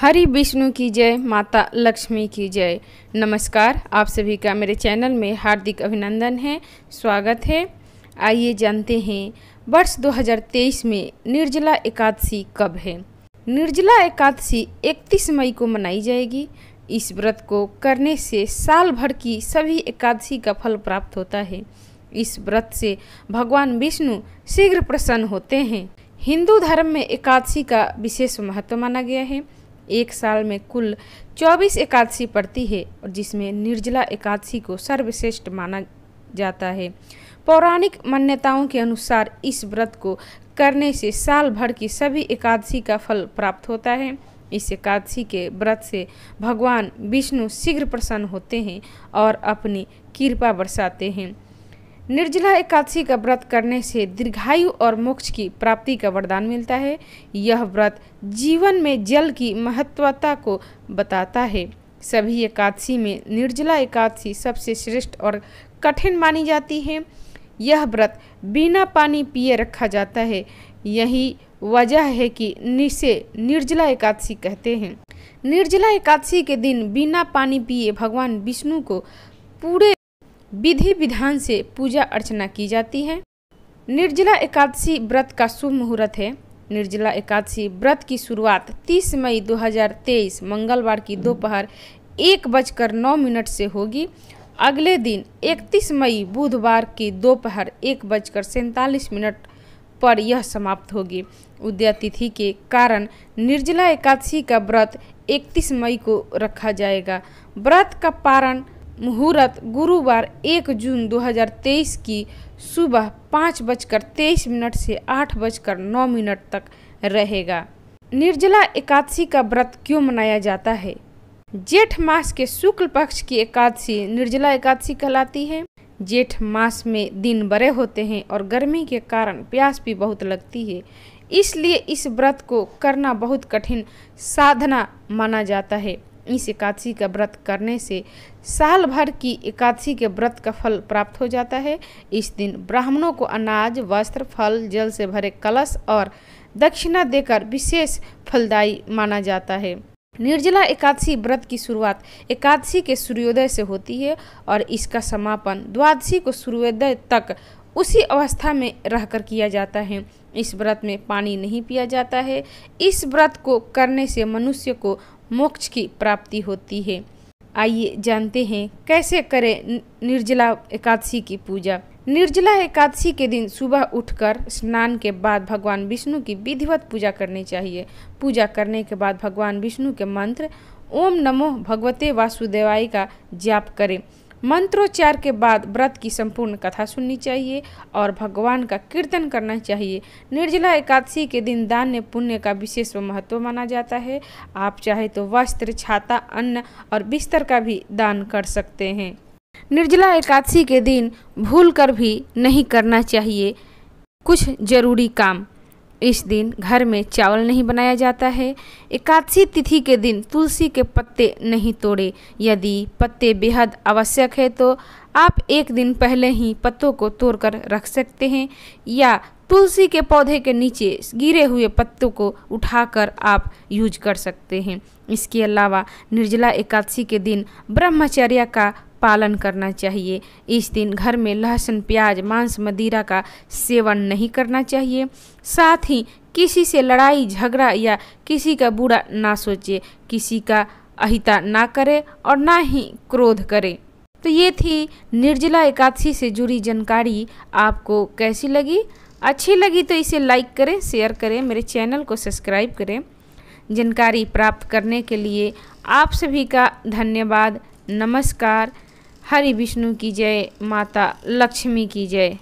हरि विष्णु की जय, माता लक्ष्मी की जय। नमस्कार, आप सभी का मेरे चैनल में हार्दिक अभिनंदन है, स्वागत है। आइए जानते हैं वर्ष 2023 में निर्जला एकादशी कब है। निर्जला एकादशी 31 मई को मनाई जाएगी। इस व्रत को करने से साल भर की सभी एकादशी का फल प्राप्त होता है। इस व्रत से भगवान विष्णु शीघ्र प्रसन्न होते हैं। हिंदू धर्म में एकादशी का विशेष महत्व माना गया है। एक साल में कुल 24 एकादशी पड़ती है और जिसमें निर्जला एकादशी को सर्वश्रेष्ठ माना जाता है। पौराणिक मान्यताओं के अनुसार इस व्रत को करने से साल भर की सभी एकादशी का फल प्राप्त होता है। इस एकादशी के व्रत से भगवान विष्णु शीघ्र प्रसन्न होते हैं और अपनी कृपा बरसाते हैं। निर्जला एकादशी का व्रत करने से दीर्घायु और मोक्ष की प्राप्ति का वरदान मिलता है। यह व्रत जीवन में जल की महत्वता को बताता है। सभी एकादशी में निर्जला एकादशी सबसे श्रेष्ठ और कठिन मानी जाती है। यह व्रत बिना पानी पिए रखा जाता है। यही वजह है कि इसे निर्जला एकादशी कहते हैं। निर्जला एकादशी के दिन बिना पानी पिए भगवान विष्णु को पूरे विधि विधान से पूजा अर्चना की जाती है। निर्जला एकादशी व्रत का शुभ मुहूर्त है। निर्जला एकादशी व्रत की शुरुआत 30 मई 2023 मंगलवार की दोपहर 1:09 से होगी। अगले दिन 31 मई बुधवार की दोपहर 1:47 पर यह समाप्त होगी। उदय तिथि के कारण निर्जला एकादशी का व्रत 31 मई को रखा जाएगा। व्रत का पारण मुहूर्त गुरुवार 1 जून 2023 की सुबह 5:23 से 8:09 तक रहेगा। निर्जला एकादशी का व्रत क्यों मनाया जाता है? जेठ मास के शुक्ल पक्ष की एकादशी निर्जला एकादशी कहलाती है। जेठ मास में दिन बड़े होते हैं और गर्मी के कारण प्यास भी बहुत लगती है। इसलिए इस व्रत को करना बहुत कठिन साधना माना जाता है। इस एकादशी का व्रत करने से साल भर की एकादशी के व्रत का फल प्राप्त हो जाता है। इस दिन ब्राह्मणों को अनाज, वस्त्र, फल, जल से भरे कलश और दक्षिणा देकर विशेष फलदायी माना जाता है। निर्जला एकादशी व्रत की शुरुआत एकादशी के सूर्योदय से होती है और इसका समापन द्वादशी को सूर्योदय तक उसी अवस्था में रहकर किया जाता है। इस व्रत में पानी नहीं पिया जाता है। इस व्रत को करने से मनुष्य को मोक्ष की प्राप्ति होती है। आइए जानते हैं कैसे करें निर्जला एकादशी की पूजा। निर्जला एकादशी के दिन सुबह उठकर स्नान के बाद भगवान विष्णु की विधिवत पूजा करनी चाहिए। पूजा करने के बाद भगवान विष्णु के मंत्र ओम नमो भगवते वासुदेवाय का जाप करें। मंत्रोच्चार के बाद व्रत की संपूर्ण कथा सुननी चाहिए और भगवान का कीर्तन करना चाहिए। निर्जला एकादशी के दिन दान पुण्य का विशेष महत्व माना जाता है। आप चाहे तो वस्त्र, छाता, अन्न और बिस्तर का भी दान कर सकते हैं। निर्जला एकादशी के दिन भूलकर भी नहीं करना चाहिए कुछ जरूरी काम। इस दिन घर में चावल नहीं बनाया जाता है। एकादशी तिथि के दिन तुलसी के पत्ते नहीं तोड़े। यदि पत्ते बेहद आवश्यक है तो आप एक दिन पहले ही पत्तों को तोड़कर रख सकते हैं या तुलसी के पौधे के नीचे गिरे हुए पत्तों को उठाकर आप यूज कर सकते हैं। इसके अलावा निर्जला एकादशी के दिन ब्रह्मचर्य का पालन करना चाहिए। इस दिन घर में लहसुन, प्याज, मांस, मदिरा का सेवन नहीं करना चाहिए। साथ ही किसी से लड़ाई झगड़ा या किसी का बुरा ना सोचे, किसी का अहिता ना करे और ना ही क्रोध करे। तो ये थी निर्जला एकादशी से जुड़ी जानकारी। आपको कैसी लगी? अच्छी लगी तो इसे लाइक करें, शेयर करें, मेरे चैनल को सब्सक्राइब करें। जानकारी प्राप्त करने के लिए आप सभी का धन्यवाद। नमस्कार। हरि विष्णु की जय, माता लक्ष्मी की जय।